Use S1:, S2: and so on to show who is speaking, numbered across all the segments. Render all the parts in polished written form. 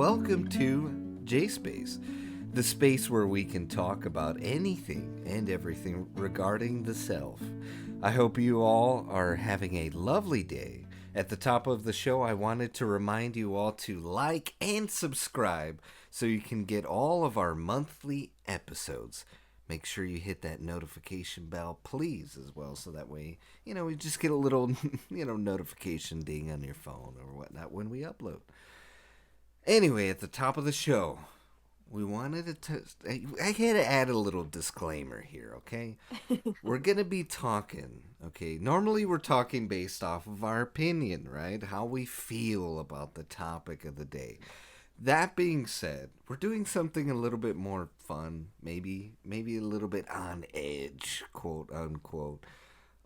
S1: welcome to jspace, the space where we can talk about anything and everything regarding the self. I hope you all are having a lovely day. At the top of the show, I wanted to remind you all to like and subscribe so you can get all of our monthly episodes. Make sure you hit that notification bell, please, as well, so that way, we just get a little, notification ding on your phone or whatnot when we upload. Anyway, at the top of the show, we wanted to. I had to add a little disclaimer here, okay? We're going to be talking, okay? Normally, we're talking based off of our opinion, right? How we feel about the topic of the day. That being said, we're doing something a little bit more fun, maybe a little bit on edge, quote unquote.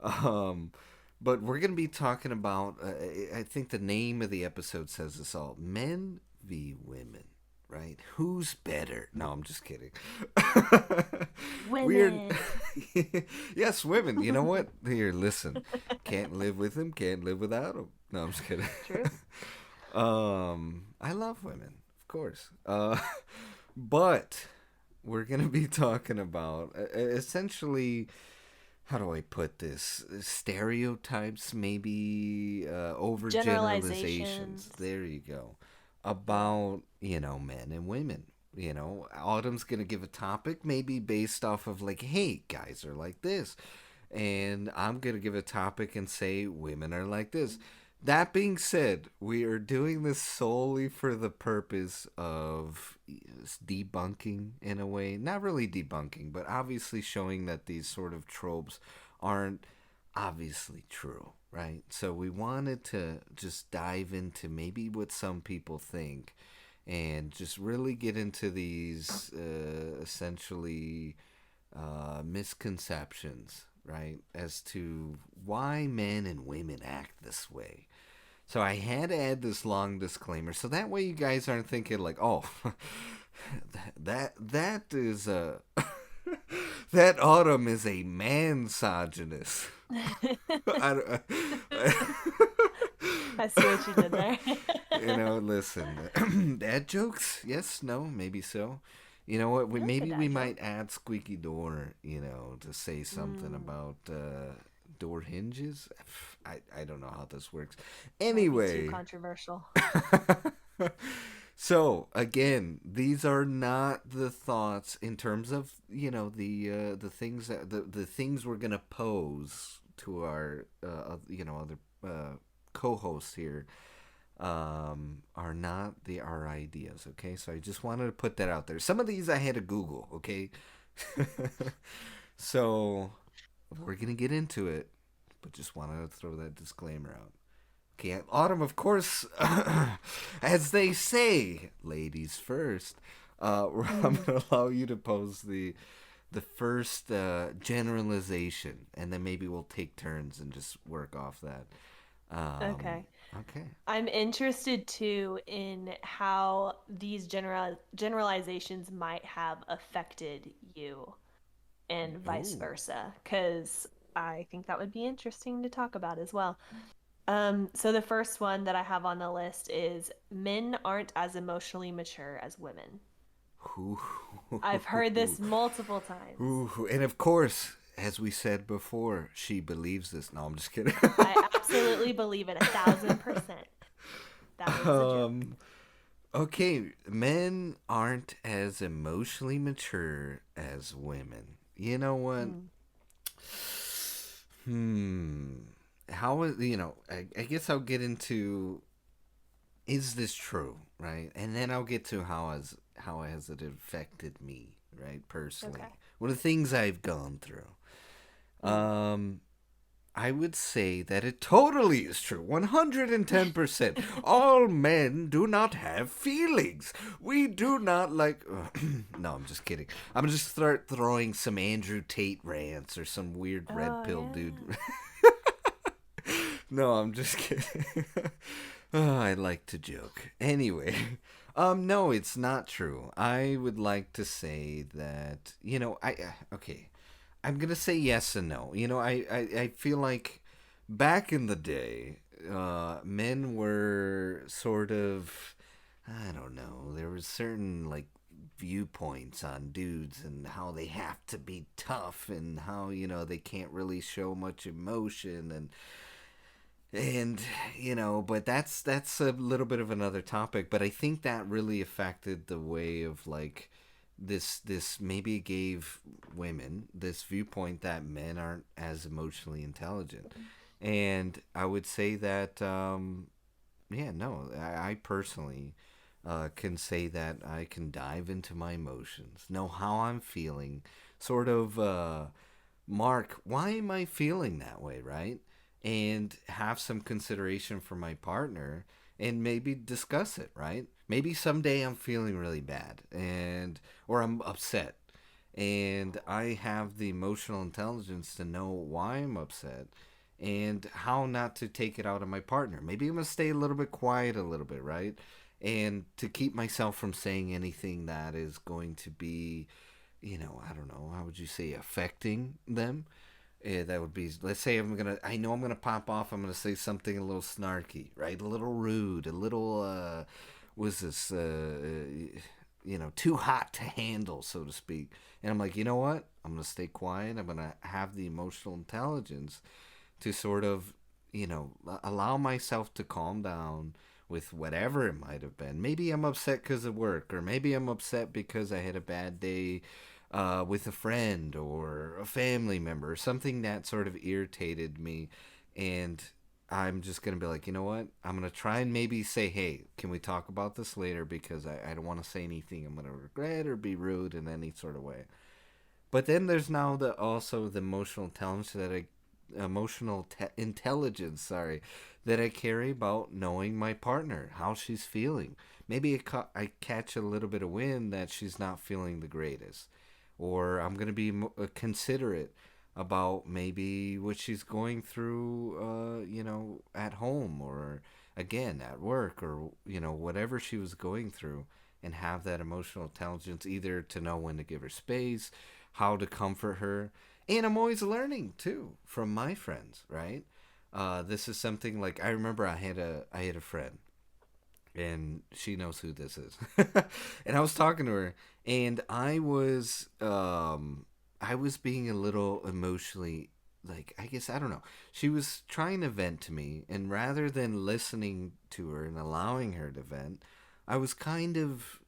S1: But we're going to be talking about, I think the name of the episode says this all, men v. women, right? Who's better? No, I'm just kidding.
S2: Women.
S1: Yes, women. You know what? Here, listen. Can't live with him, can't live without him. No, I'm just kidding.
S2: True.
S1: I love women, of course. But we're going to be talking about essentially, how do I put this? Stereotypes, maybe overgeneralizations. There you go. About, men and women. Autumn's going to give a topic maybe based off of like, hey, guys are like this. And I'm going to give a topic and say women are like this. That being said, we are doing this solely for the purpose of debunking, in a way. Not really debunking, but obviously showing that these sort of tropes aren't obviously true, right? So we wanted to just dive into maybe what some people think and just really get into these essentially misconceptions, right, as to why men and women act this way. So I had to add this long disclaimer, so that way you guys aren't thinking like, oh, that is a that Autumn is a mansogynist. I,
S2: I see what you did there.
S1: Listen, dad jokes, yes, no, maybe so. You know what? Maybe we might add squeaky door, to say something about door hinges. I don't know how this works. Anyway,
S2: too controversial.
S1: So again, these are not the thoughts in terms of the things that the things we're gonna pose to our other co-hosts here are not our ideas, okay? So I just wanted to put that out there. Some of these I had to Google, okay? So we're gonna get into it, but just wanted to throw that disclaimer out. Okay, Autumn, of course, as they say, ladies first. I'm gonna allow you to pose the first generalization, and then maybe we'll take turns and just work off that.
S2: Okay.
S1: Okay.
S2: I'm interested too in how these generalizations might have affected you and vice
S1: Ooh.
S2: versa, because I think that would be interesting to talk about as well. So the first one that I have on the list is men aren't as emotionally mature as women.
S1: Ooh.
S2: I've heard this multiple times.
S1: Ooh. And of course, as we said before, she believes this. No, I'm just kidding.
S2: I absolutely believe it 1,000%. That was a joke.
S1: Okay, men aren't as emotionally mature as women. You know what? How is I guess I'll get into, is this true, right? And then I'll get to how has it affected me, right, personally.
S2: Okay.
S1: What are the things I've gone through? I would say that it totally is true. 110%. All men do not have feelings. We do not like. No, I'm just kidding. I'm going to just start throwing some Andrew Tate rants or some weird red pill dude. No, I'm just kidding. I like to joke. Anyway, no, it's not true. I would like to say that, okay. I'm gonna say yes and no. I feel like back in the day, men were sort of, I don't know. There was certain like viewpoints on dudes and how they have to be tough and how they can't really show much emotion and but that's a little bit of another topic, but I think that really affected the way of like this maybe gave women this viewpoint that men aren't as emotionally intelligent. And I would say that yeah, no, I personally can say that I can dive into my emotions, know how I'm feeling, sort of mark why am I feeling that way, right? And have some consideration for my partner and maybe discuss it, right? Maybe someday I'm feeling really bad and or I'm upset and I have the emotional intelligence to know why I'm upset and how not to take it out on my partner. Maybe I'm gonna stay a little bit quiet a little bit, right? And to keep myself from saying anything that is going to be, I don't know, how would you say, affecting them? That would be, let's say I know I'm gonna pop off. I'm gonna say something a little snarky, right? A little rude, a little, was this, too hot to handle, so to speak. And I'm like, you know what? I'm gonna stay quiet. I'm gonna have the emotional intelligence to sort of, allow myself to calm down with whatever it might have been. Maybe I'm upset because of work, or maybe I'm upset because I had a bad day with a friend or a family member, something that sort of irritated me. And I'm just going to be like, you know what? I'm going to try and maybe say, hey, can we talk about this later? Because I don't want to say anything I'm going to regret or be rude in any sort of way. But then there's now the emotional intelligence, sorry, that I carry about knowing my partner, how she's feeling. Maybe I catch a little bit of wind that she's not feeling the greatest, or I'm gonna be considerate about maybe what she's going through, at home or again at work or whatever she was going through, and have that emotional intelligence either to know when to give her space, how to comfort her. And I'm always learning too from my friends, right? This is something like I remember I had a friend, and she knows who this is. And I was talking to her, and I was being a little emotionally, like, I guess, I don't know. She was trying to vent to me, and rather than listening to her and allowing her to vent, I was kind of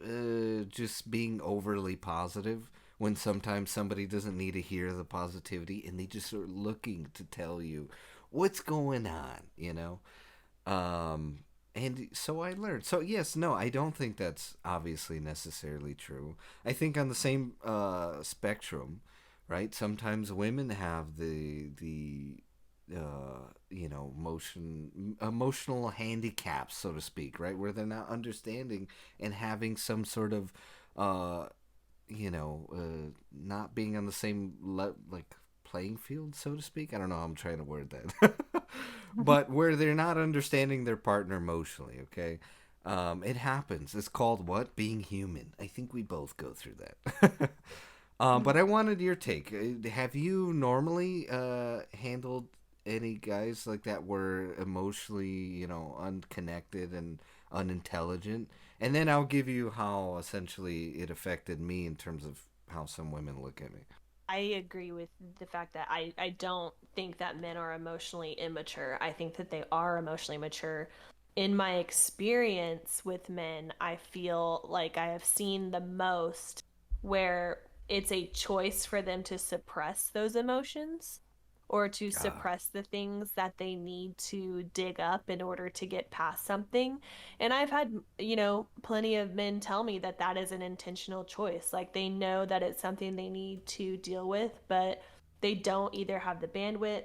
S1: just being overly positive when sometimes somebody doesn't need to hear the positivity and they just are looking to tell you what's going on. Um, and so I learned. So yes, no, I don't think that's obviously necessarily true. I think on the same spectrum, right? Sometimes women have emotional handicaps, so to speak, right, where they're not understanding and having some sort of uh, not being on the same like playing field, so to speak. I don't know how I'm trying to word that, but where they're not understanding their partner emotionally. Okay, it happens. It's called what? Being human. I think we both go through that. But I wanted your take. Have you normally handled any guys like that were emotionally, unconnected and unintelligent? And then I'll give you how essentially it affected me in terms of how some women look at me.
S2: I agree with the fact that I don't think that men are emotionally immature. I think that they are emotionally mature. In my experience with men, I feel like I have seen the most where it's a choice for them to suppress those emotions or to
S1: Ah,
S2: suppress the things that they need to dig up in order to get past something. And I've had, plenty of men tell me that that is an intentional choice. Like they know that it's something they need to deal with, but they don't either have the bandwidth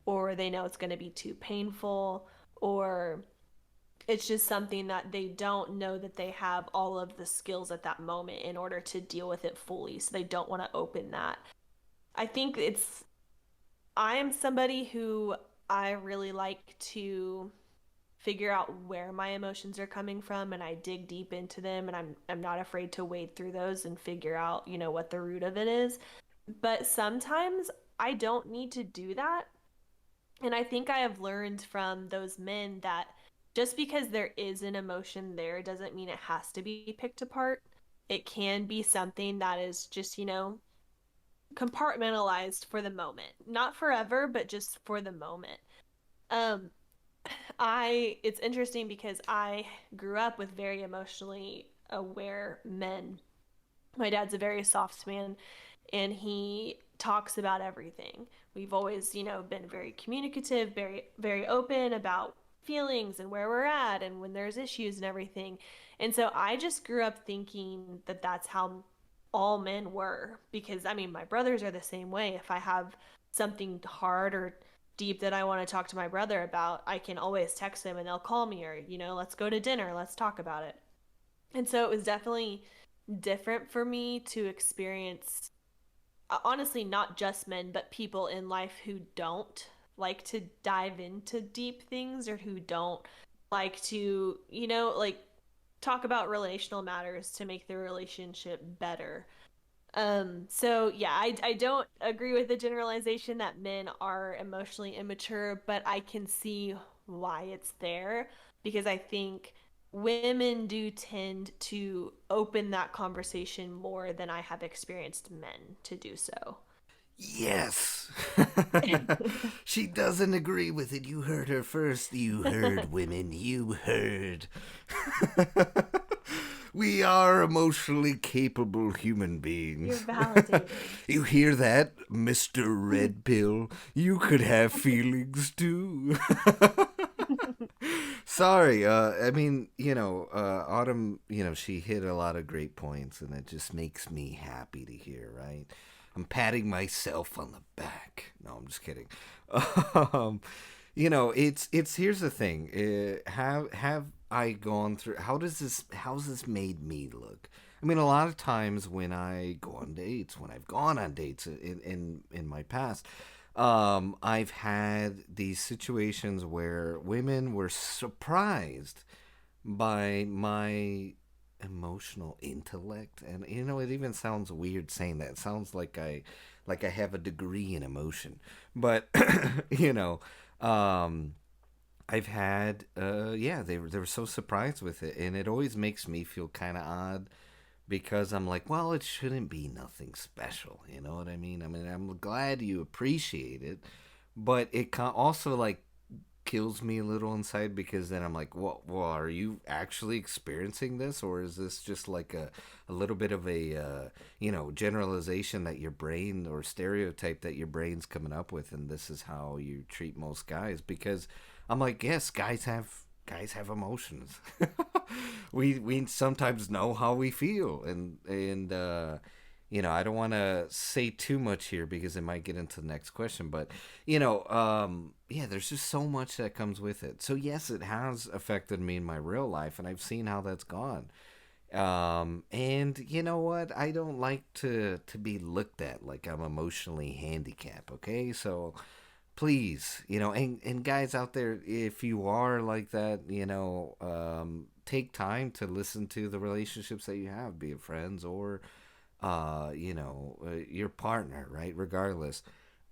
S2: or they know it's going to be too painful or it's just something that they don't know that they have all of the skills at that moment in order to deal with it fully. So they don't want to open that. I think I'm somebody who I really like to figure out where my emotions are coming from and I dig deep into them and I'm not afraid to wade through those and figure out, what the root of it is. But sometimes I don't need to do that. And I think I have learned from those men that just because there is an emotion there doesn't mean it has to be picked apart. It can be something that is just, compartmentalized for the moment. Not forever, but just for the moment. Um I it's interesting because I grew up with very emotionally aware men. My dad's a very soft man, and he talks about everything. We've always, been very communicative, very open about feelings and where we're at and when there's issues and everything. And so I just grew up thinking that that's how all men were, because I mean, my brothers are the same way. If I have something hard or deep that I want to talk to my brother about, I can always text him and they'll call me, or, let's go to dinner, let's talk about it. And so it was definitely different for me to experience, honestly, not just men, but people in life who don't like to dive into deep things, or who don't like to, like talk about relational matters to make the relationship better. So yeah, I don't agree with the generalization that men are emotionally immature, but I can see why it's there, because I think women do tend to open that conversation more than I have experienced men to do so.
S1: Yes. She doesn't agree with it. You heard her first. You heard, women. You heard. We are emotionally capable human
S2: You're
S1: beings.
S2: validated.
S1: You hear that, Mr. Red Pill? You could have feelings too. Sorry, I mean, Autumn, she hit a lot of great points, and it just makes me happy to hear, right? I'm patting myself on the back. No, I'm just kidding. Um, it's here's the thing. Have I gone through? How's this made me look? I mean, a lot of times when I go on dates, when I've gone on dates in my past, I've had these situations where women were surprised by my emotional intellect, and it even sounds weird saying that. It sounds like I have a degree in emotion, but you know, um, I've had yeah, they were so surprised with it, and it always makes me feel kind of odd because I'm like, well, it shouldn't be nothing special. You know what I mean? I mean, I'm glad you appreciate it, but it also like kills me a little inside because then I'm like, well, are you actually experiencing this, or is this just like a little bit of a generalization that your brain, or stereotype that your brain's coming up with, and this is how you treat most guys? Because I'm like, yes, guys have emotions. We sometimes know how we feel, and I don't want to say too much here because it might get into the next question, but yeah, there's just so much that comes with it. So yes, it has affected me in my real life, and I've seen how that's gone. And you know what? I don't like to be looked at like I'm emotionally handicapped. Okay, so please, and guys out there, if you are like that, take time to listen to the relationships that you have, be it friends or your partner, right? Regardless.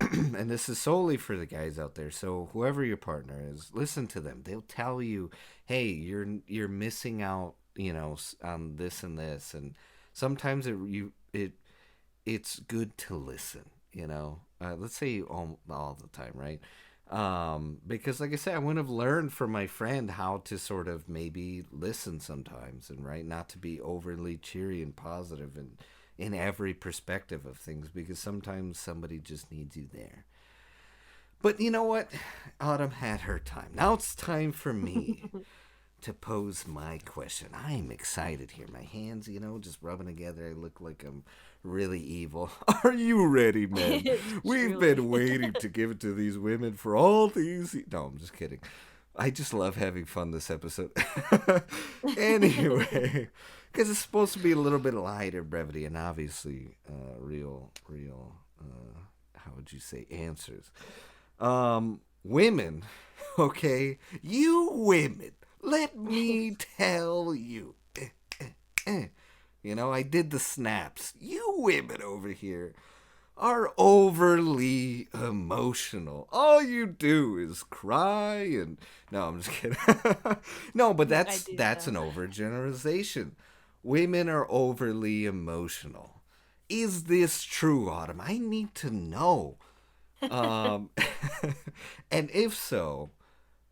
S1: And this is solely for the guys out there. So whoever your partner is, listen to them. They'll tell you, "Hey, you're missing out, on this and this." And sometimes it's good to listen. Let's say all the time, right? Because like I said, I wouldn't have learned from my friend how to sort of maybe listen sometimes, and right, not to be overly cheery and positive and in every perspective of things, because sometimes somebody just needs you there. But you know what? Autumn had her time. Now it's time for me to pose my question. I'm excited here. My hands, just rubbing together. I look like I'm really evil. Are you ready, men? We've been
S2: Truly.
S1: waiting to give it to these women for all these. No, I'm just kidding. I just love having fun this episode. Anyway, because it's supposed to be a little bit lighter brevity, and obviously, real. How would you say answers? Women, okay, you women. Let me tell you. I did the snaps. You women over here are overly emotional. All you do is cry and no, I'm just kidding. No, but
S2: I
S1: that's
S2: do
S1: that's an
S2: though.
S1: overgeneralization. Women are overly emotional. Is this true, Autumn? I need to know. Um, and if so,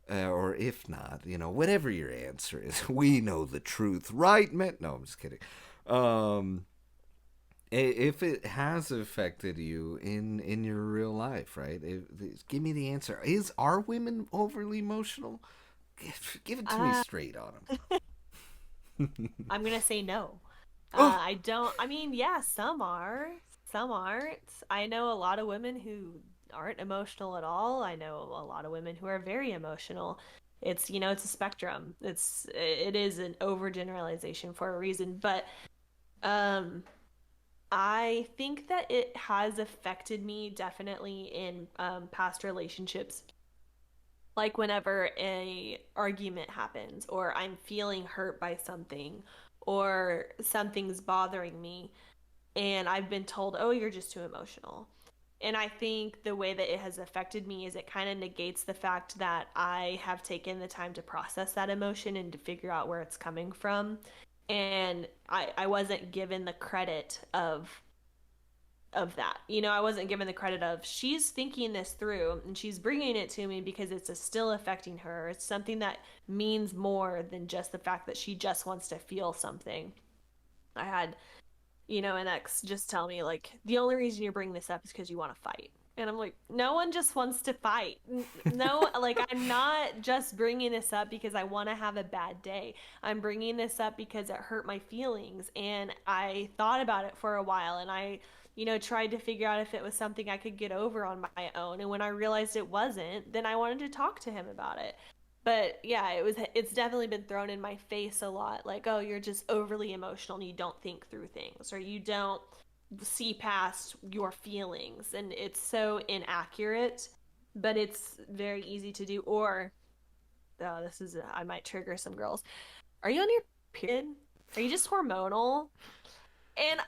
S1: or if not, whatever your answer is, we know the truth, right, man? No, I'm just kidding. Um, if it has affected you in your real life, right? Give me the answer. Are women overly emotional? Give it to me
S2: Uh,
S1: straight, Autumn.
S2: I'm gonna say no.
S1: Oh,
S2: I don't. I mean, yeah, some are, some aren't. I know a lot of women who aren't emotional at all. I know a lot of women who are very emotional. It's, it's a spectrum. It is an overgeneralization for a reason, but um I think that it has affected me definitely in past relationships. Like whenever a argument happens, or I'm feeling hurt by something, or something's bothering me, and I've been told, "Oh, you're just too emotional." And I think the way that it has affected me is it kind of negates the fact that I have taken the time to process that emotion and to figure out where it's coming from. And I wasn't given the credit of that. I wasn't given the credit of she's thinking this through and she's bringing it to me because it's still affecting her. It's something that means more than just the fact that she just wants to feel something. I had an ex just tell me, like, the only reason you're bringing this up is because you want to fight. And I'm like, no one just wants to fight. No, like, I'm not just bringing this up because I want to have a bad day. I'm bringing this up because it hurt my feelings. And I thought about it for a while and I tried to figure out if it was something I could get over on my own. And when I realized it wasn't, then I wanted to talk to him about it. But yeah, it's definitely been thrown in my face a lot, like, oh, you're just overly emotional and you don't think through things, or you don't see past your feelings, and it's so inaccurate, but it's very easy to do. Or this is I might trigger some girls. Are you on your period? Are you just hormonal? And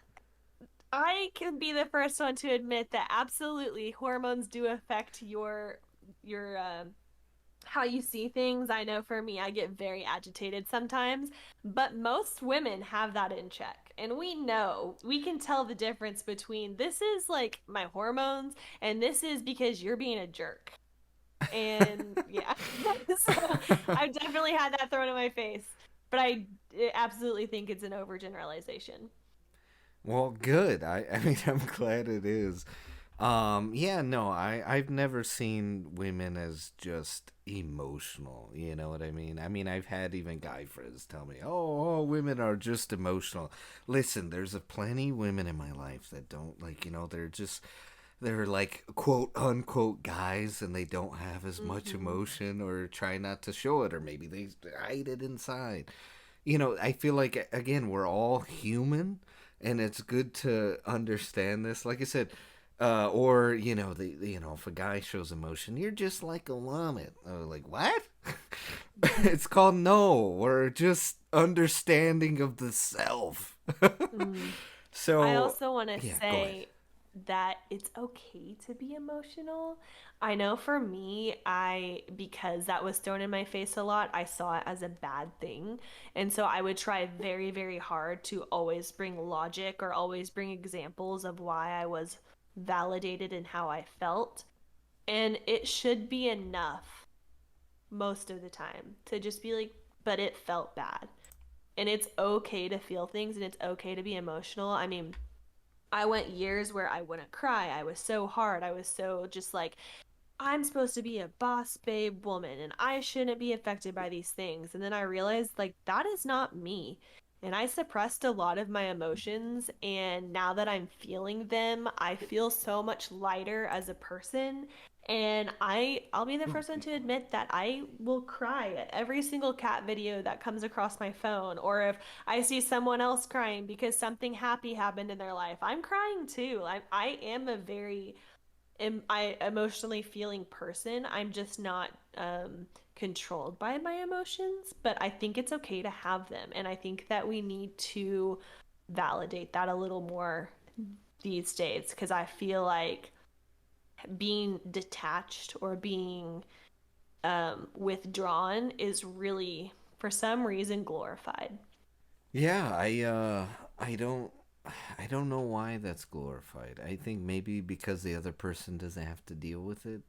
S2: I can be the first one to admit that absolutely hormones do affect your how you see things. I know for me, I get very agitated sometimes, but most women have that in check. And we can tell the difference between this is like my hormones and this is because you're being a jerk. And yeah, so I've definitely had that thrown in my face, but I absolutely think it's an overgeneralization.
S1: well, good. I mean, I'm glad it is. Yeah, no, I've never seen women as just emotional. You know what I mean? I mean, I've had even guy friends tell me, "Oh, women are just emotional." Listen, there's a plenty women in my life that don't like. They're like quote unquote guys, and they don't have as much
S2: Mm-hmm.
S1: emotion or try not to show it, or maybe they hide it inside. I feel like again we're all human, and it's good to understand this. Like I said, or if a guy shows emotion, you're just like a woman. Like what? It's called no, or just understanding of the self.
S2: Mm. I
S1: So
S2: also want to
S1: yeah, go ahead.
S2: say that it's okay to be emotional. I know for me, because that was thrown in my face a lot, I saw it as a bad thing. And so I would try very, very hard to always bring logic or always bring examples of why I was validated in how I felt. And it should be enough most of the time to just be like, but it felt bad. And it's okay to feel things and it's okay to be emotional. I mean, I went years where I wouldn't cry. I was so hard. I was so just like, I'm supposed to be a boss babe woman and I shouldn't be affected by these things. And then I realized, like, that is not me. And I suppressed a lot of my emotions. And now that I'm feeling them, I feel so much lighter as a person. And I'll be the first one to admit that I will cry at every single cat video that comes across my phone. Or if I see someone else crying because something happy happened in their life, I'm crying too. I am a very I emotionally feeling person. I'm just not controlled by my emotions, but I think it's okay to have them, and I think that we need to validate that a little more. these days because I feel like being detached or being withdrawn is really, for some reason, glorified.
S1: Yeah, I don't I don't know why that's glorified. I think maybe because the other person doesn't have to deal with it.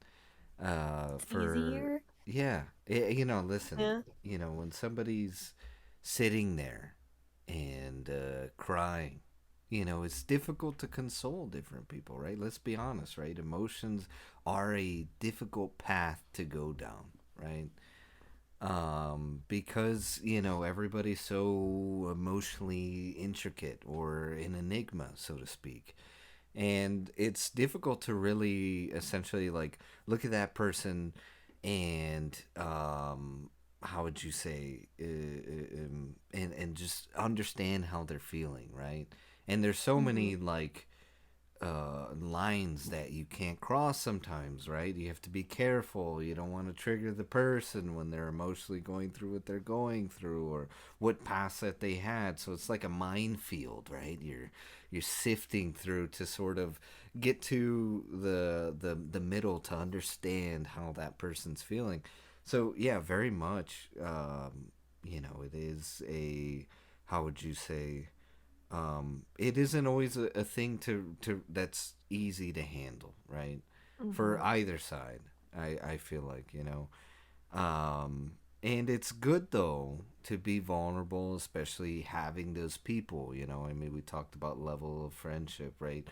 S2: It's
S1: For
S2: easier.
S1: yeah, listen,
S2: Yeah.
S1: when somebody's sitting there and crying, it's difficult to console different people, right? Let's be honest, right? Emotions are a difficult path to go down, right? Because everybody's so emotionally intricate or an enigma, so to speak, and it's difficult to really essentially like look at that person and how would you say and just understand how they're feeling, right? And there's so
S2: Mm-hmm.
S1: many like lines that you can't cross sometimes, right? You have to be careful. You don't want to trigger the person when they're emotionally going through what they're going through or what past that they had. So it's like a minefield, right? You're sifting through to sort of get to the middle to understand how that person's feeling. So yeah, very much. It is a, how would you say, it isn't always a thing to that's easy to handle, right? For
S2: Mm-hmm.
S1: either side, I feel like um, and it's good though to be vulnerable, especially having those people. I mean, we talked about level of friendship, right?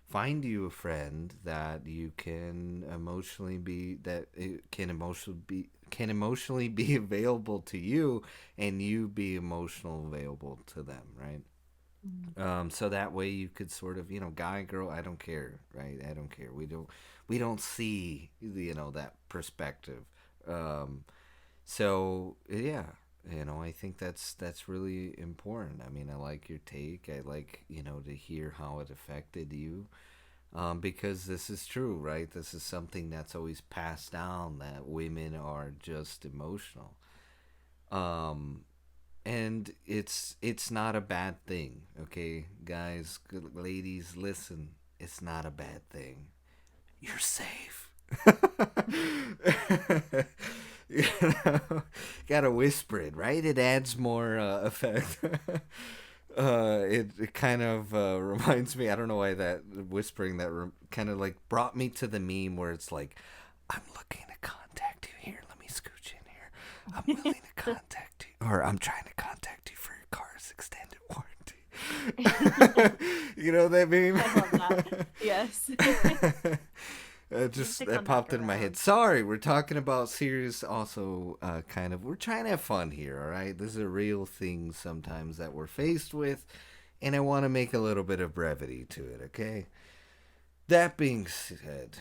S1: Find you a friend that you can emotionally be that it can emotionally be available to you, and you be emotional available to them, right? So that way you could sort of, guy, girl, I don't care, right? I don't care. We don't see, that perspective. Um, so yeah, I think that's really important. I mean, I like your take. I like, to hear how it affected you. Because this is true, right? This is something that's always passed down that women are just emotional. Um, and it's not a bad thing, okay, guys, ladies, listen, it's not a bad thing. You're safe. you Gotta whisper it, right? It adds more effect. It kind of reminds me, I don't know why that whispering that kind of like brought me to the meme where it's like, I'm looking to contact you here, let me scooch in here, I'm willing to contact you, or I'm trying to contact you for your car's extended warranty. You know that meme?
S2: I love that. Yes. Needs
S1: Just
S2: to
S1: that
S2: come back
S1: popped in my
S2: around.
S1: head. Sorry, we're talking about serious. Also, kind of, we're trying to have fun here. All right, this is a real thing sometimes that we're faced with, and I want to make a little bit of brevity to it. Okay. That being said,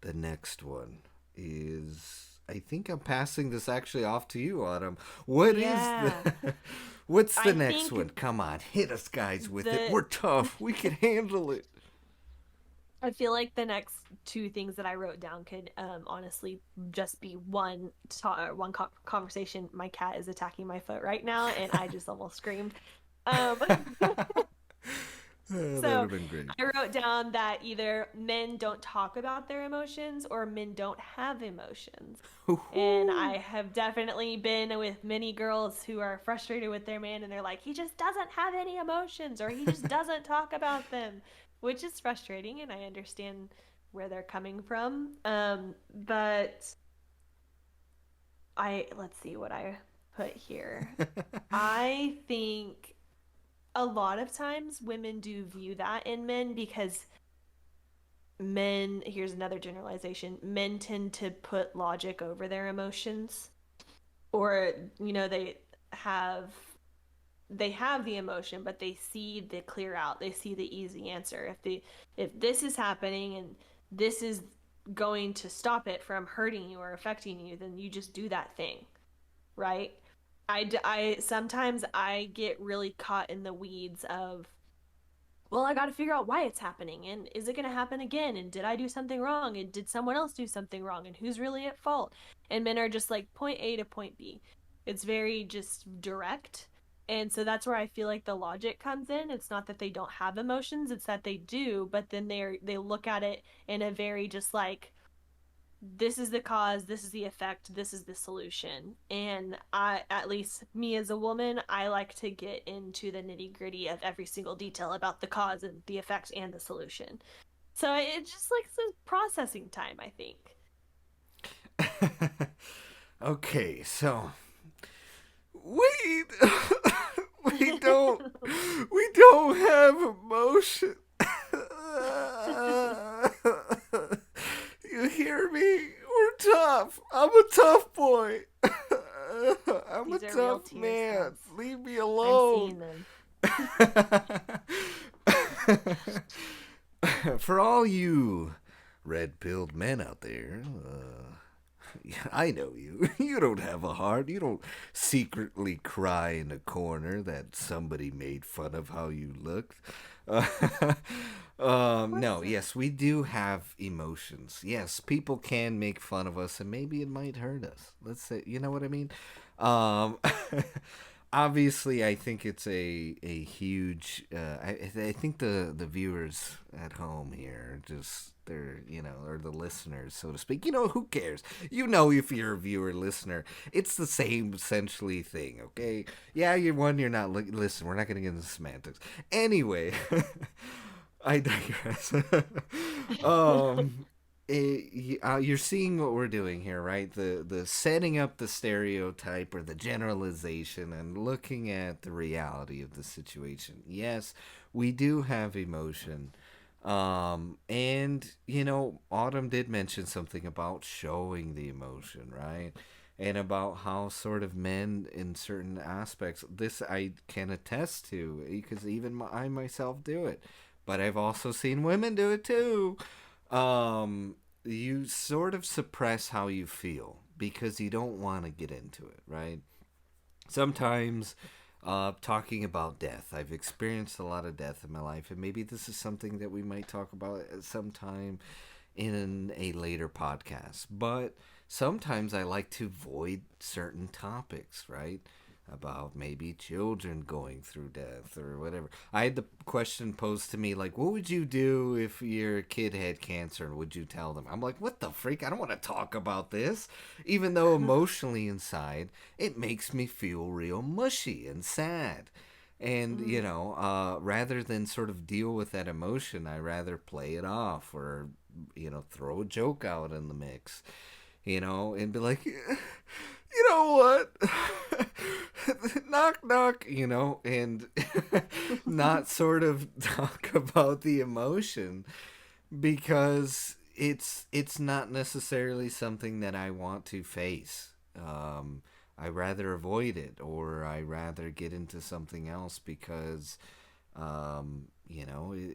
S1: the next one is. I think I'm passing this actually off to you, Autumn. What is the?
S2: Yeah.
S1: What's the
S2: I
S1: next
S2: think
S1: one? Come on, hit us, guys, with it.
S2: the
S1: We're tough. We can handle it.
S2: I feel like the next two things that I wrote down could honestly just be conversation. My cat is attacking my foot right now, and I just almost screamed. Um,
S1: That would
S2: so
S1: have been great.
S2: I wrote down that either men don't talk about their emotions or men don't have emotions. And I have definitely been with many girls who are frustrated with their man and they're like, he just doesn't have any emotions or he just doesn't talk about them, which is frustrating. And I understand where they're coming from. But let's see what I put here. I think a lot of times women do view that in men because here's another generalization, men tend to put logic over their emotions, or have they have the emotion but they see the clear out, they see the easy answer. If this is happening and this is going to stop it from hurting you or affecting you, then you just do that thing, right? I sometimes I get really caught in the weeds of, well, I got to figure out why it's happening and is it going to happen again and did I do something wrong and did someone else do something wrong and who's really at fault. And men are just like point A to point B. It's very just direct. And so that's where I feel like the logic comes in. It's not that they don't have emotions, it's that they do, but then they look at it in a very just like, this is the cause, this is the effect, this is the solution. And I, at least me as a woman, I like to get into the nitty-gritty of every single detail about the cause and the effect and the solution. So it's just like some processing time, I think.
S1: Okay, so wait, we don't have emotion. You hear me? We're tough. I'm a tough boy. I'm a
S2: These are real
S1: tough
S2: tears,
S1: man.
S2: Gus.
S1: Leave me
S2: I'm
S1: alone.
S2: seeing them.
S1: For all you red-pilled men out there, I know you. You don't have a heart. You don't secretly cry in a corner that somebody made fun of how you looked. Uh,
S2: Of course
S1: no,
S2: not.
S1: yes, we do have emotions. Yes, people can make fun of us, and maybe it might hurt us. Let's say, you know what I mean? Um, obviously, I think it's a huge. I think the viewers at home here just they're or the listeners, so to speak. Who cares? If you're a viewer listener, it's the same essentially thing. Okay, yeah, you're not. Listen, we're not gonna get into semantics. Anyway, I digress. um, you're seeing what we're doing here, right? The setting up the stereotype or the generalization and looking at the reality of the situation. Yes, we do have emotion. And Autumn did mention something about showing the emotion, right? And about how sort of men in certain aspects, this I can attest to because even I myself do it, but I've also seen women do it too. You sort of suppress how you feel because you don't want to get into it, right? Sometimes talking about death. I've experienced a lot of death in my life, and maybe this is something that we might talk about at sometime in a later podcast. But sometimes I like to avoid certain topics, right? About maybe children going through death or whatever. I had the question posed to me like, what would you do if your kid had cancer and would you tell them? I'm like, what the freak? I don't want to talk about this. Even though emotionally inside, it makes me feel real mushy and sad. And,
S2: Mm.
S1: rather than sort of deal with that emotion, I rather play it off or, throw a joke out in the mix, and be like, you know what? Knock, knock, and not sort of talk about the emotion because it's not necessarily something that I want to face. I rather avoid it or I rather get into something else because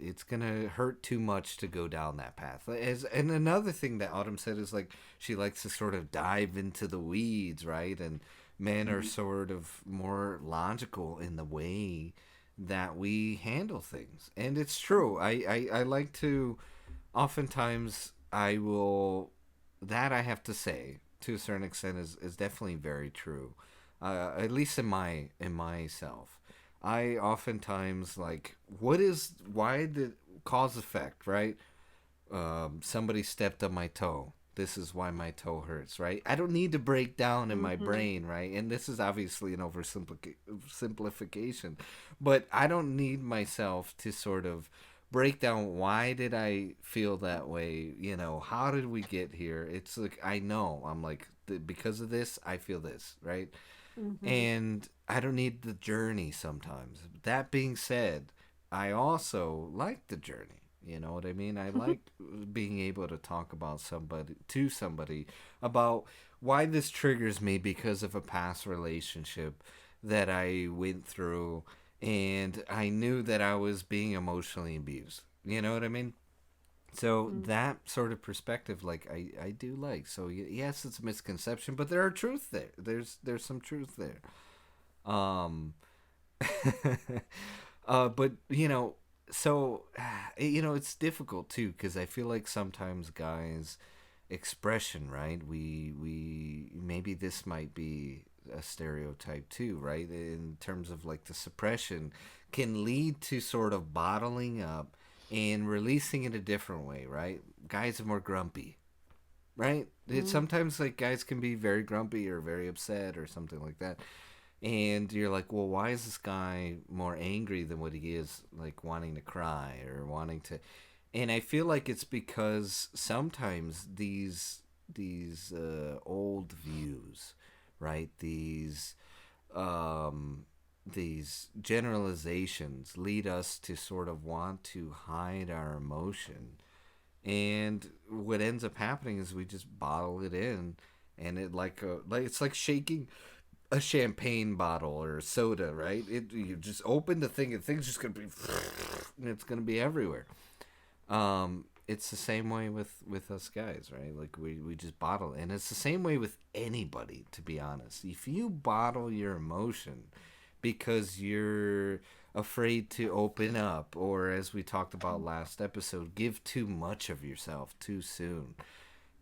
S1: it's gonna hurt too much to go down that path. And another thing that Autumn said is like she likes to sort of dive into the weeds, right? And men are sort of more logical in the way that we handle things, and it's true. I like to. Oftentimes, I will. That I have to say, to a certain extent, is definitely very true. At least in myself. I oftentimes like why did cause effect, right? Somebody stepped on my toe. This is why my toe hurts, right? I don't need to break down in my
S2: Mm-hmm.
S1: brain, right? And this is obviously an oversimplification, but I don't need myself to sort of break down why did I feel that way. How did we get here? It's like I know I'm like because of this I feel this, right?
S2: Mm-hmm.
S1: And I don't need the journey sometimes. That being said, I also like the journey. You know what I mean? I like being able to talk about somebody about why this triggers me because of a past relationship that I went through and I knew that I was being emotionally abused. You know what I mean? So
S2: Mm.
S1: that sort of perspective, like I do like. So yes, it's a misconception, but there are truth there. There's some truth there. Um, but so it's difficult too because I feel like sometimes guys expression right we maybe this might be a stereotype too, right? In terms of like the suppression can lead to sort of bottling up and releasing it a different way, right? Guys are more grumpy, right?
S2: Mm.
S1: Sometimes like guys can be very grumpy or very upset or something like that, and you're like, well, why is this guy more angry than what he is like wanting to cry or wanting to? And I feel like it's because sometimes these old views, right? Um, these generalizations lead us to sort of want to hide our emotion, and what ends up happening is we just bottle it in, and like it's like shaking a champagne bottle or soda, right? It you just open the thing and things just gonna be and it's gonna be everywhere. It's the same way with us guys, right? Like we just bottle, and it's the same way with anybody, to be honest. If you bottle your emotion because you're afraid to open up, or as we talked about last episode, give too much of yourself too soon,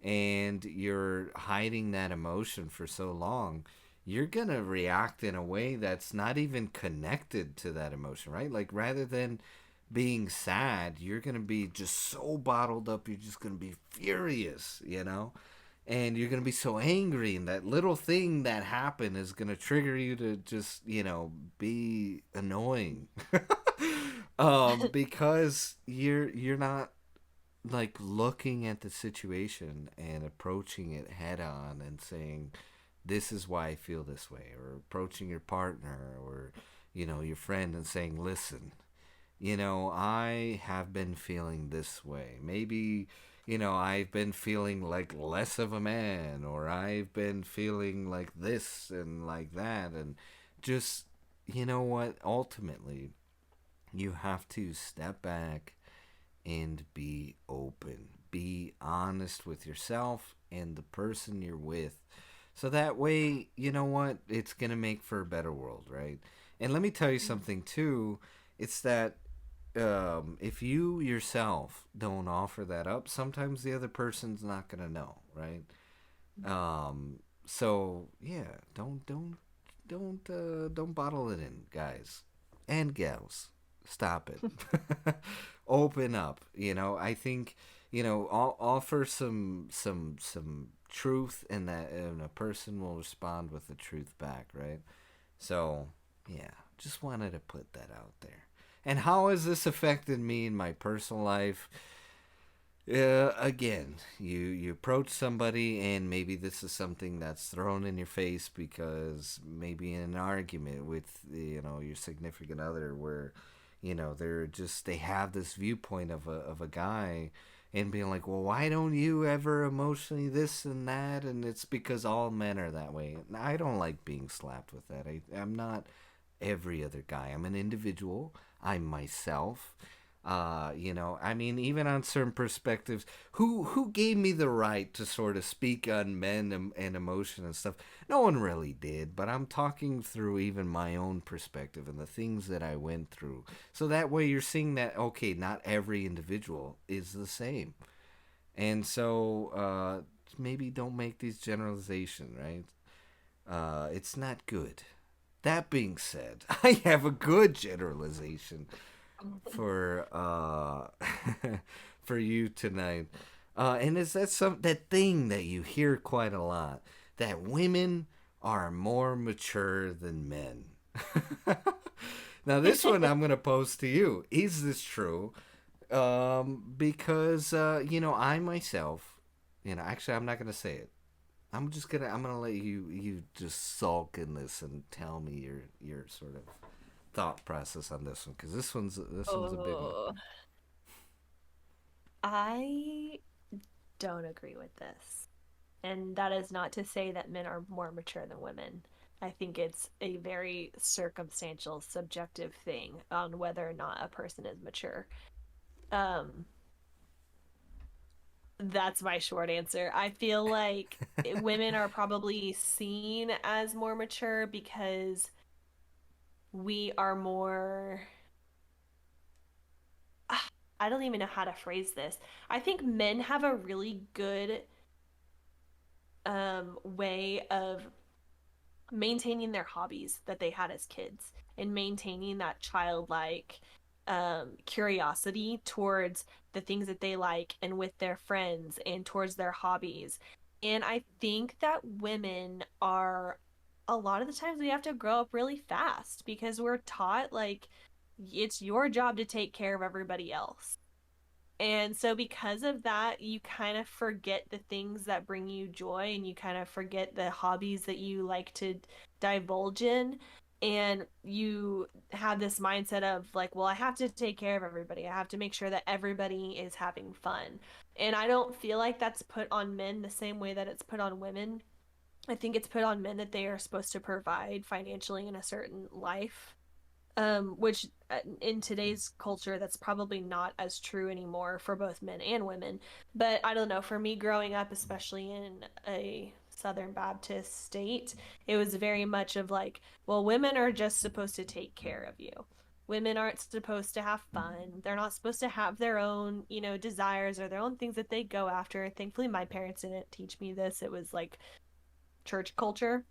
S1: and you're hiding that emotion for so long, you're going to react in a way that's not even connected to that emotion, right? Like rather than being sad, you're going to be just so bottled up, you're just going to be furious, you know? And you're going to be so angry, and that little thing that happened is going to trigger you to just, be annoying. Because you're not like looking at the situation and approaching it head on and saying, this is why I feel this way, or approaching your partner or your friend and saying, listen, I have been feeling this way. Maybe I've been feeling like less of a man, or I've been feeling like this and like that, and just what, ultimately you have to step back and be open. Be honest with yourself and the person you're with. So that way, you know what? It's going to make for a better world, right? And let me tell you something, too. It's that if you yourself don't offer that up, sometimes the other person's not going to know, right? So yeah, don't bottle it in, guys and gals. Stop it. Open up. I think offer some truth, and that and a person will respond with the truth back, right? So yeah, just wanted to put that out there. And how has this affected me in my personal life? Again, you approach somebody, and maybe this is something that's thrown in your face because maybe in an argument with your significant other, where they have this viewpoint of a guy, and being like, well, why don't you ever emotionally this and that, and it's because all men are that way. And I don't like being slapped with that. I'm not every other guy. I'm an individual. I'm myself. I mean, even on certain perspectives, who gave me the right to sort of speak on men and emotion and stuff? No one really did, but I'm talking through even my own perspective and the things that I went through. So that way you're seeing that, okay, not every individual is the same. And so maybe don't make these generalizations, right? It's not good. That being said, I have a good generalization for for you tonight. And is that thing that you hear quite a lot, that women are more mature than men? Now this one I'm gonna pose to you. Is this true? Because I myself, actually I'm not gonna say it. I'm gonna let you just sulk in this and tell me your sort of thought process on this one, because this one's a big one.
S2: Oh, I don't agree with this. And that is not to say that men are more mature than women. I think it's a very circumstantial, subjective thing on whether or not a person is mature. Um, that's my short answer. I feel like women are probably seen as more mature because we are more. I don't even know how to phrase this. I think men have a really good way of maintaining their hobbies that they had as kids and maintaining that childlike curiosity towards the things that they like and with their friends and towards their hobbies. And I think that women are, a lot of the times we have to grow up really fast because we're taught like it's your job to take care of everybody else. And so, because of that, you kind of forget the things that bring you joy and you kind of forget the hobbies that you like to divulge in. And you have this mindset of, like, well, I have to take care of everybody. I have to make sure that everybody is having fun. And I don't feel like that's put on men the same way that it's put on women. I think it's put on men that they are supposed to provide financially in a certain life, which in today's culture, that's probably not as true anymore for both men and women. But I don't know, for me growing up, especially in a Southern Baptist state, it was very much of like, well, women are just supposed to take care of you. Women aren't supposed to have fun. They're not supposed to have their own, desires or their own things that they go after. Thankfully, my parents didn't teach me this. It was like church culture.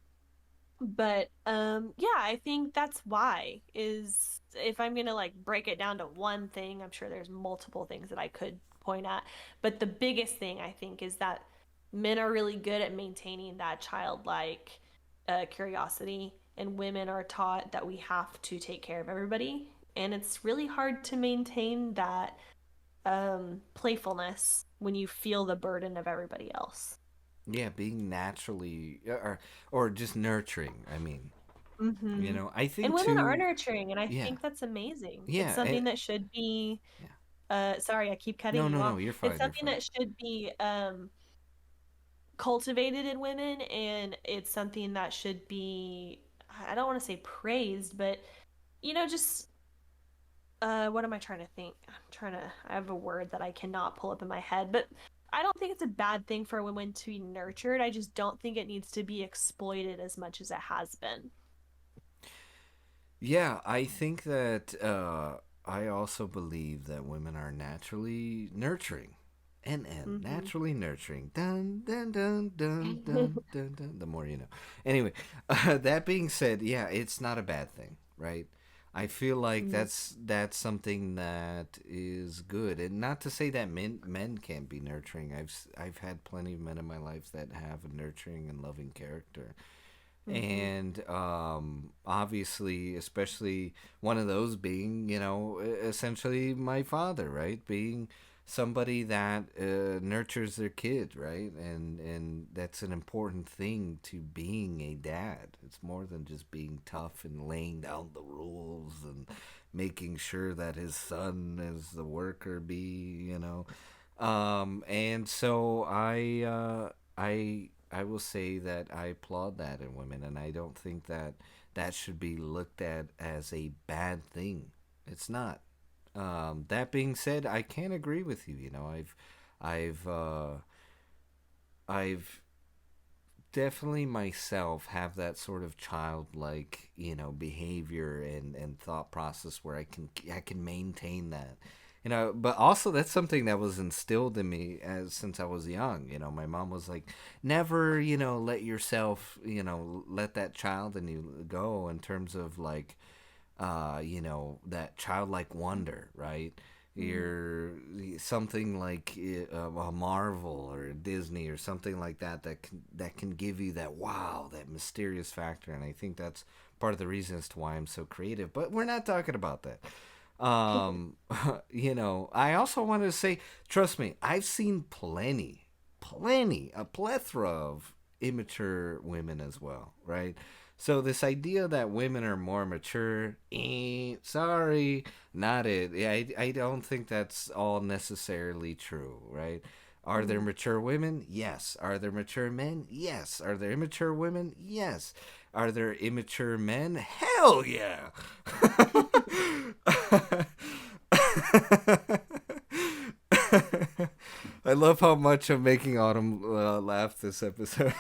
S2: But yeah, I think that's why, is if I'm going to like break it down to one thing, I'm sure there's multiple things that I could point at, but the biggest thing I think is that men are really good at maintaining that childlike curiosity, and women are taught that we have to take care of everybody, and it's really hard to maintain that playfulness when you feel the burden of everybody else.
S1: Yeah, being naturally or just nurturing. I mean,
S2: Mm-hmm.
S1: I
S2: And
S1: think
S2: women are
S1: too.
S2: nurturing, and I
S1: Yeah,
S2: think that's amazing. It's
S1: yeah,
S2: something that should be,
S1: yeah.
S2: sorry, I keep cutting
S1: No,
S2: you
S1: no,
S2: off.
S1: no. You're
S2: It's
S1: fine. You're
S2: something
S1: fine.
S2: that should be cultivated in women, and it's something that should be, I don't want to say praised, but just what am I trying to think? I have a word that I cannot pull up in my head, but I don't think it's a bad thing for women to be nurtured. I just don't think it needs to be exploited as much as it has been.
S1: Yeah, I think that I also believe that women are naturally nurturing. And
S2: Mm-hmm.
S1: naturally nurturing. Dun dun dun dun dun dun dun. The more you know. Anyway, that being said, yeah, it's not a bad thing, right? I feel like
S2: Mm-hmm.
S1: that's something that is good, and not to say that men can't be nurturing. I've had plenty of men in my life that have a nurturing and loving character,
S2: Mm-hmm.
S1: and obviously, especially one of those being, essentially my father, right? Being somebody that nurtures their kid, right? And that's an important thing to being a dad. It's more than just being tough and laying down the rules and making sure that his son is the worker bee. And so I will say that I applaud that in women, and I don't think that that should be looked at as a bad thing. It's not. That being said, I can't agree with you. I've, uh, I've definitely myself have that sort of childlike, behavior and thought process where I can maintain that. But also that's something that was instilled in me as since I was young. My mom was like, never, let yourself, let that child in you go in terms of like that childlike wonder, right?
S2: Mm-hmm.
S1: You're something like a Marvel or a Disney or something like that can give you that wow, that mysterious factor, and I think that's part of the reason as to why I'm so creative. But we're not talking about that. Um, I also wanted to say, trust me, I've seen a plethora of immature women as well, right? So this idea that women are more mature, sorry, not it. I don't think that's all necessarily true, right? Are there
S2: Mm-hmm.
S1: mature women? Yes. Are there mature men? Yes. Are there immature women? Yes. Are there immature men? Hell yeah. I love how much I'm making Autumn laugh this episode.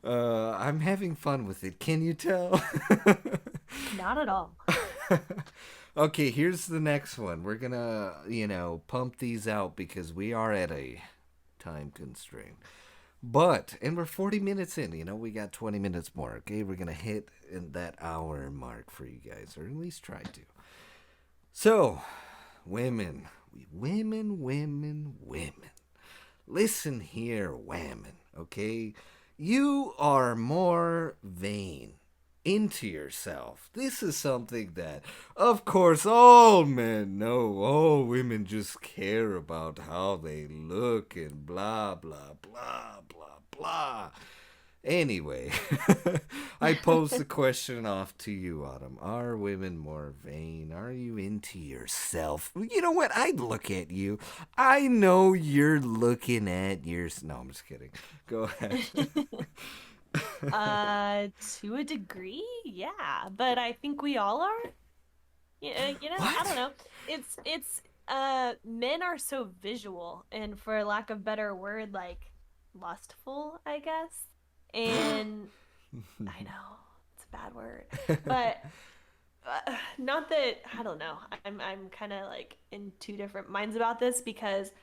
S1: I'm having fun with it. Can you tell?
S2: Not at all.
S1: Okay, here's the next one. We're gonna, pump these out because we are at a time constraint. And we're 40 minutes in, we got 20 minutes more, okay? We're going to hit in that hour mark for you guys, or at least try to. So, women, women. Listen here, women, okay? You are more vain into yourself. This is something that, of course, all men know. All women just care about how they look and blah, blah, blah, blah, blah. Anyway, I pose the question off to you, Autumn. Are women more vain? Are you into yourself? You know what? I'd look at you. I know you're looking at your. No, I'm just kidding. Go ahead.
S2: To a degree, yeah, but I think we all are. Yeah, I don't
S1: What?
S2: know. It's men are so visual and for lack of better word, like lustful, I guess. And I know it's a bad word, but not that I don't know. I'm kind of like in two different minds about this because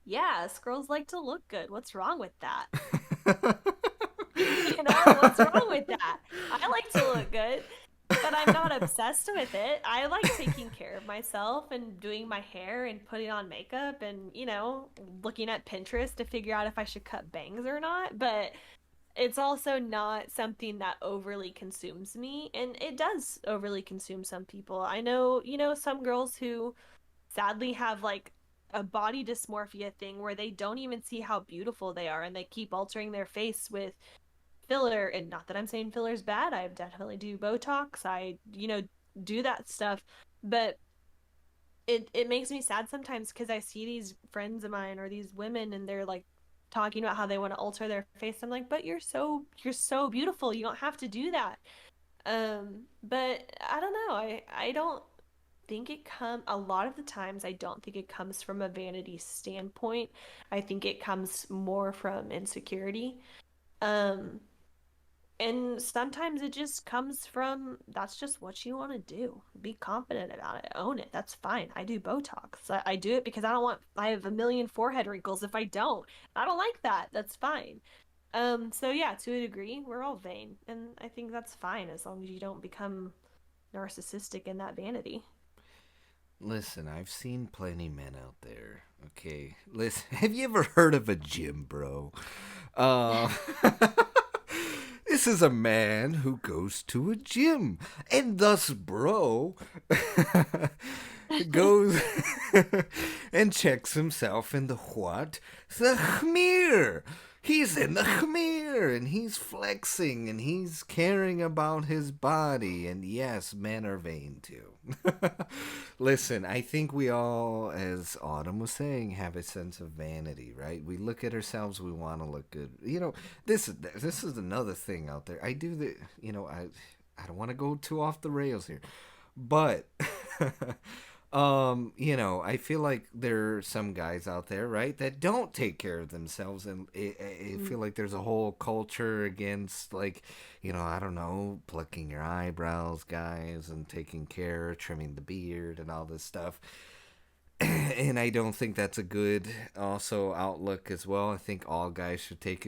S2: yeah, girls like to look good. What's wrong with that? What's wrong with that? I like to look good, but I'm not obsessed with it. I like taking care of myself and doing my hair and putting on makeup and, looking at Pinterest to figure out if I should cut bangs or not. But it's also not something that overly consumes me. And it does overly consume some people. I know, some girls who sadly have like a body dysmorphia thing where they don't even see how beautiful they are and they keep altering their face with filler. And not that I'm saying filler's bad, I definitely do Botox, I do that stuff, but it makes me sad sometimes because I see these friends of mine or these women and they're like talking about how they want to alter their face. I'm like, but you're so beautiful, you don't have to do that. But I don't know, I don't think it come a lot of the times. I don't think it comes from a vanity standpoint. I think it comes more from insecurity. um and sometimes it just comes from that's just what you want to do. Be confident about it. Own it. That's fine. I do Botox. I do it because I have a million forehead wrinkles if I don't. I don't like that. That's fine. So yeah, to a degree, we're all vain. And I think that's fine as long as you don't become narcissistic in that vanity.
S1: Listen, I've seen plenty men out there. Okay, listen. Have you ever heard of a gym bro? Uh, this is a man who goes to a gym, and thus, bro goes and checks himself in the what? The mirror. He's in the mirror and he's flexing and he's caring about his body. And yes, men are vain too. Listen, I think we all, as Autumn was saying, have a sense of vanity, right? We look at ourselves, we want to look good. This is another thing out there. I do the, I don't want to go too off the rails here, but I feel like there are some guys out there, right, that don't take care of themselves, and I feel like there's a whole culture against, like, I don't know, plucking your eyebrows, guys, and taking care, trimming the beard, and all this stuff. And I don't think that's a good also outlook as well. I think all guys should take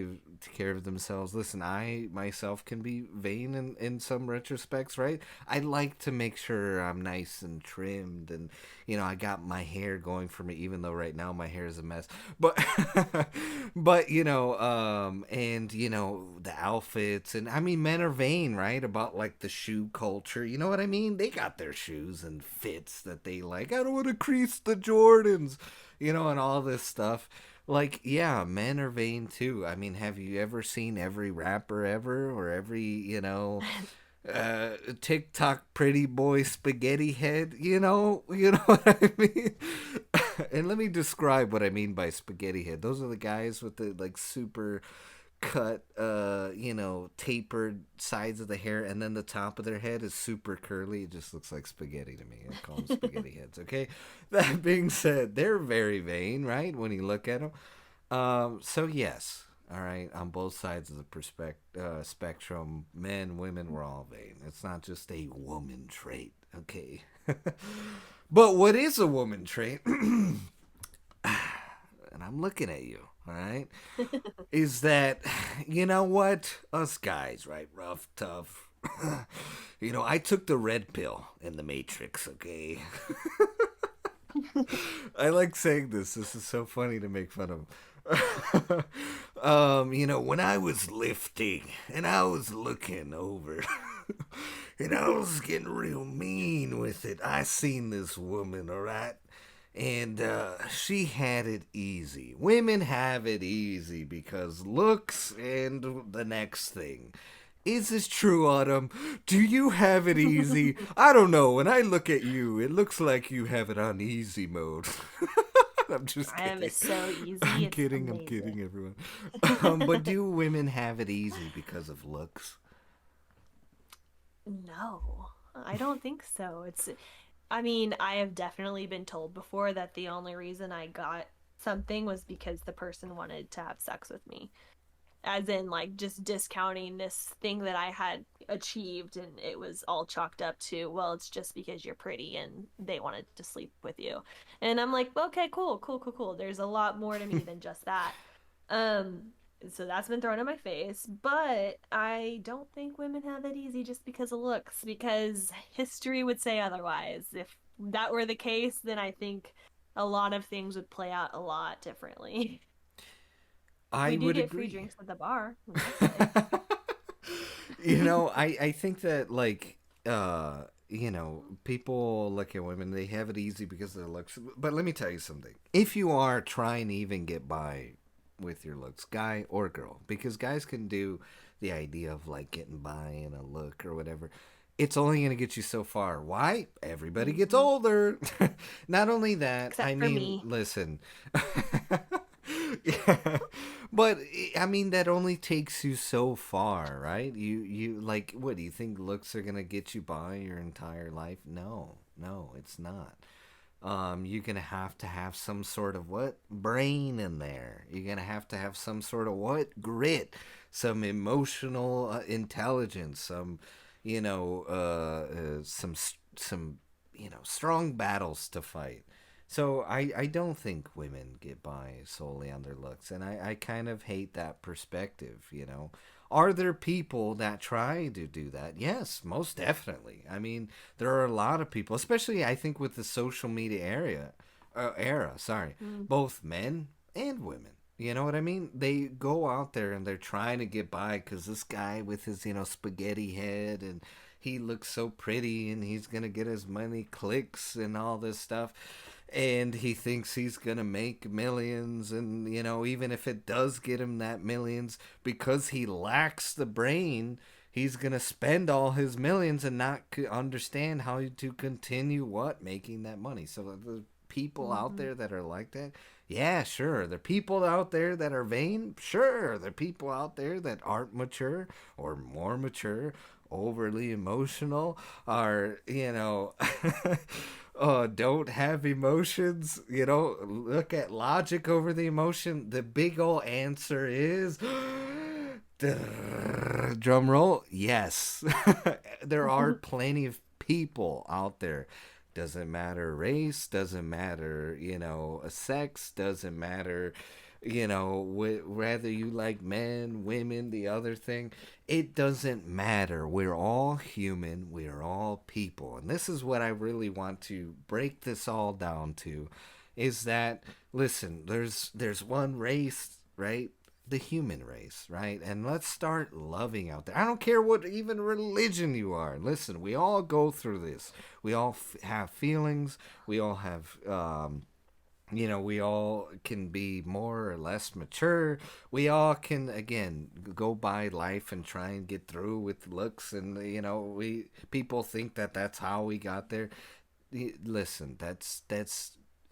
S1: care of themselves. Listen, I myself can be vain in some retrospects, right? I like to make sure I'm nice and trimmed, and I got my hair going for me, even though right now my hair is a mess. But but and the outfits, and I mean, men are vain, right? About like the shoe culture. You know what I mean? They got their shoes and fits that they like. I don't want to crease the Jordans, and all this stuff. Like, yeah, men are vain too. I mean, have you ever seen every rapper ever, or every, TikTok pretty boy spaghetti head? You know what I mean? And let me describe what I mean by spaghetti head. Those are the guys with the like super cut, tapered sides of the hair, and then the top of their head is super curly. It just looks like spaghetti to me. I call them spaghetti heads. Okay. That being said, they're very vain, right? When you look at them. So yes, all right, on both sides of the spectrum, men, women, we're all vain. It's not just a woman trait, okay? But what is a woman trait? And I'm looking at you. all right, is that, you know what? Us guys, right? Rough, tough. I took the red pill in the Matrix, okay? I like saying this. This is so funny to make fun of. When I was lifting and I was looking over and I was getting real mean with it, I seen this woman, all right? And she had it easy. Women have it easy because looks and the next thing. Is this true, Autumn? Do you have it easy? I don't know. When I look at you, it looks like you have it on easy mode. I'm just
S2: I have
S1: kidding.
S2: it so easy.
S1: I'm
S2: It's
S1: kidding. I'm
S2: amazing.
S1: kidding, everyone. But do women have it easy because of looks?
S2: No, I don't think so. I mean, I have definitely been told before that the only reason I got something was because the person wanted to have sex with me. As in, like, just discounting this thing that I had achieved, and it was all chalked up to, well, it's just because you're pretty and they wanted to sleep with you. And I'm like, okay, cool, cool, cool, cool. There's a lot more to me than just that. Um, so that's been thrown in my face, but I don't think women have it easy just because of looks, because history would say otherwise. If that were the case, then I think a lot of things would play out a lot differently.
S1: I
S2: We do
S1: would
S2: get free
S1: agree.
S2: drinks at the bar, and that's nice.
S1: I think that, like, people look at women, they have it easy because of their looks. But let me tell you something. If you are trying to even get by with your looks, guy or girl, because guys can do the idea of like getting by in a look or whatever. It's only going to get you so far. Why? Everybody gets
S2: Hmm.
S1: older. Not only that, I
S2: Except for
S1: mean,
S2: me.
S1: listen. Yeah. But I mean that only takes you so far, right? You like, what do you think looks are going to get you by your entire life? No. No, it's not. You're gonna have to have some sort of what brain in there. You're gonna have to have some sort of what grit, some emotional intelligence, some, some strong battles to fight. So I don't think women get by solely on their looks, and I kind of hate that perspective. Are there people that try to do that? Yes, most definitely. I mean, there are a lot of people, especially I think with the social media era. Sorry,
S2: Mm.
S1: both men and women. You know what I mean? They go out there and they're trying to get by because this guy with his spaghetti head, and he looks so pretty and he's gonna get as many clicks and all this stuff, and he thinks he's gonna make millions, and even if it does get him that millions, because he lacks the brain, he's gonna spend all his millions and not understand how to continue making that money. So the people out
S2: Hmm.
S1: there that are like that, yeah, sure. There are people out there that are vain, sure. There are people out there that aren't mature or more mature, overly emotional, are don't have emotions, look at logic over the emotion. The big ol' answer is drum roll, yes. There are plenty of people out there. Doesn't matter race, doesn't matter, sex, doesn't matter, whether you like men, women, the other thing. It doesn't matter. We're all human. We're all people. And this is what I really want to break this all down to, is that, listen, there's one race, right? The human race, right? And let's start loving out there. I don't care what even religion you are. Listen, we all go through this. We all have feelings. We all have we all can be more or less mature. We all can, again, go by life and try and get through with looks, and we people think that that's how we got there. Listen, that's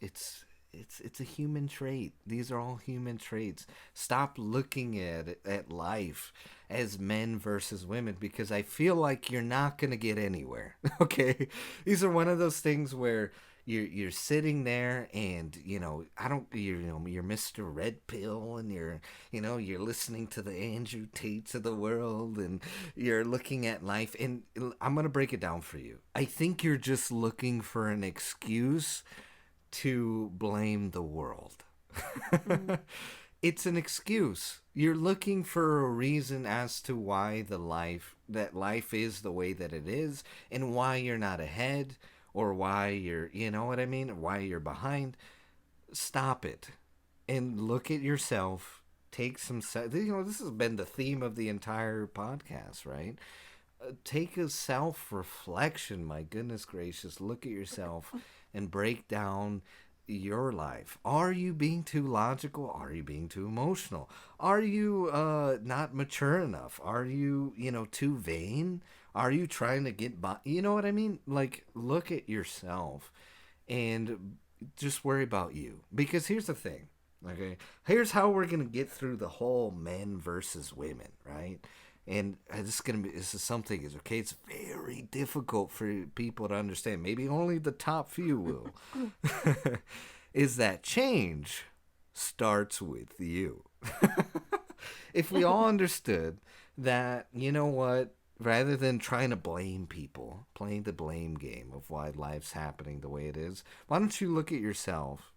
S1: it's a human trait. These are all human traits. Stop looking at life as men versus women, because I feel like you're not going to get anywhere. Okay? These are one of those things where you're sitting there, and I don't you're Mr. Red Pill, and you're listening to the Andrew Tates of the world, and you're looking at life, and I'm going to break it down for you. I think you're just looking for an excuse to blame the world.
S2: Mm.
S1: It's an excuse. You're looking for a reason as to why life is the way that it is, and why you're not ahead, or why you're, you know what I mean, why you're behind. Stop it and look at yourself. Take some this has been the theme of the entire podcast, right? Take a self reflection. My goodness gracious, look at yourself and break down your life. Are you being too logical? Are you being too emotional? Are you not mature enough? Are you, too vain? Are you trying to get by? You know what I mean? Like, look at yourself and just worry about you. Because here's the thing, okay? Here's how we're going to get through the whole men versus women, right? And this is something is okay. It's very difficult for people to understand. Maybe only the top few will. Is that change starts with you. If we all understood that, you know what, rather than trying to blame people, playing the blame game of why life's happening the way it is, why don't you look at yourself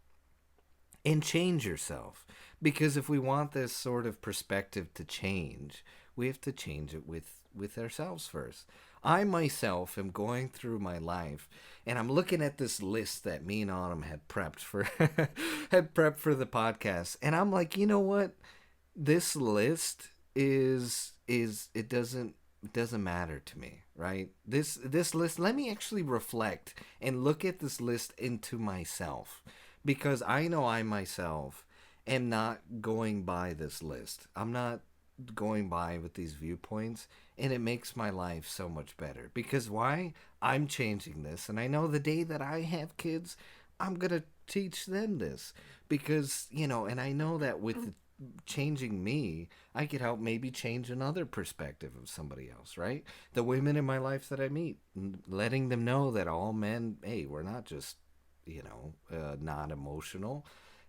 S1: and change yourself? Because if we want this sort of perspective to change, we have to change it with ourselves first. I myself am going through my life and I'm looking at this list that me and Autumn had prepped for had prepped for the podcast, and I'm like, you know what? This list is it doesn't matter to me, right? This list, let me actually reflect and look at this list into myself, because I know I myself am not going by this list. I'm not going by with these viewpoints, and it makes my life so much better. Because why? I'm changing this, and I know the day that I have kids, I'm going to teach them this. Because, and I know that with changing me, I could help maybe change another perspective of somebody else, right? The women in my life that I meet, letting them know that all men, hey, we're not just, not emotional,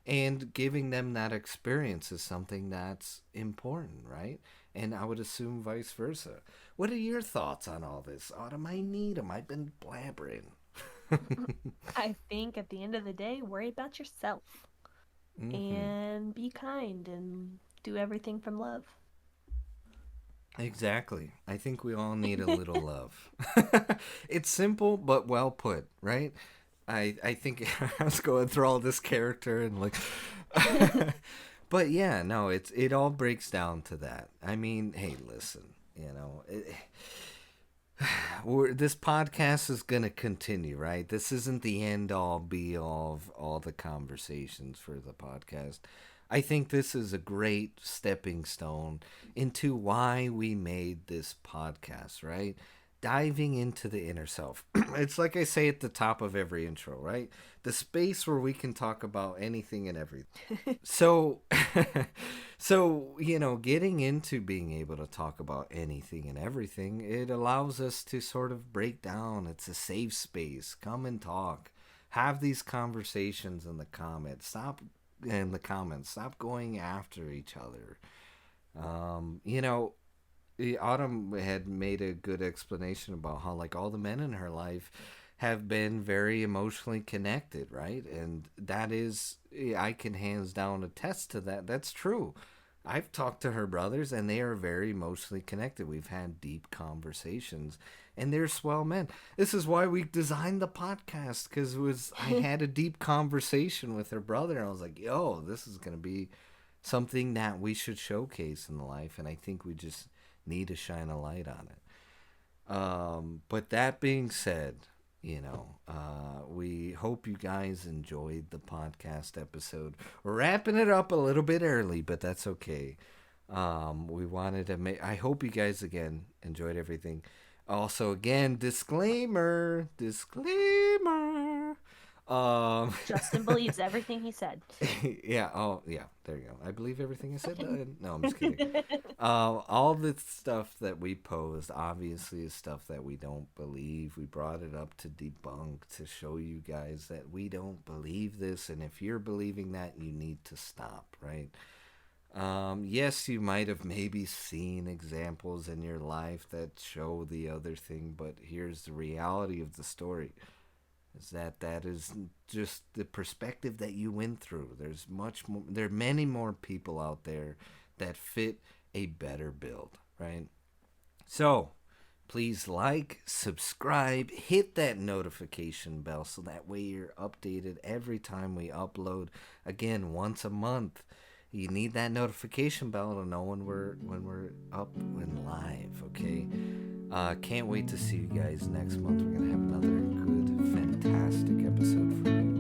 S1: and giving them that experience is something that's important, right? And I would assume vice versa. What are your thoughts on all this? Autumn, I need them. I've been blabbering.
S2: I think at the end of the day, worry about yourself
S1: Hmm.
S2: and be kind and do everything from love.
S1: Exactly. I think we all need a little love. It's simple but well put, right? I think I was going through all this character and like but yeah, no, it all breaks down to that. I mean, hey, listen, this podcast is going to continue, right? This isn't the end all be all of all the conversations for the podcast. I think this is a great stepping stone into why we made this podcast, right? Diving into the inner self. It's like I say at the top of every intro, right? The space where we can talk about anything and everything. So, getting into being able to talk about anything and everything, it allows us to sort of break down. It's a safe space. Come and talk. Have these conversations in the comments. Stop going after each other. Autumn had made a good explanation about how, like, all the men in her life have been very emotionally connected, right? And that is, I can hands down attest to that. That's true. I've talked to her brothers, and they are very emotionally connected. We've had deep conversations, and they're swell men. This is why we designed the podcast, because I had a deep conversation with her brother, and I was like, "Yo, this is gonna be something that we should showcase in life," and I think we just need to shine a light on it. But that being said, we hope you guys enjoyed the podcast episode. We're wrapping it up a little bit early, but that's okay. We wanted to make. I hope you guys again enjoyed everything. Also, again, disclaimer. Um,
S2: Justin believes everything he said.
S1: yeah. Oh, yeah. There you go. I believe everything I said. No, I'm just kidding. All the stuff that we posed obviously is stuff that we don't believe. We brought it up to debunk, to show you guys that we don't believe this, and if you're believing that, you need to stop, right? Yes, you might have maybe seen examples in your life that show the other thing, but here's the reality of the story. is that is just the perspective that you went through. There's much more, there are many more people out there that fit a better build, right? So please like, subscribe, hit that notification bell so that way you're updated every time we upload. Again, once a month. You need that notification bell to know when we're up and live, okay? Can't wait to see you guys next month. We're gonna have another good, fantastic episode for you.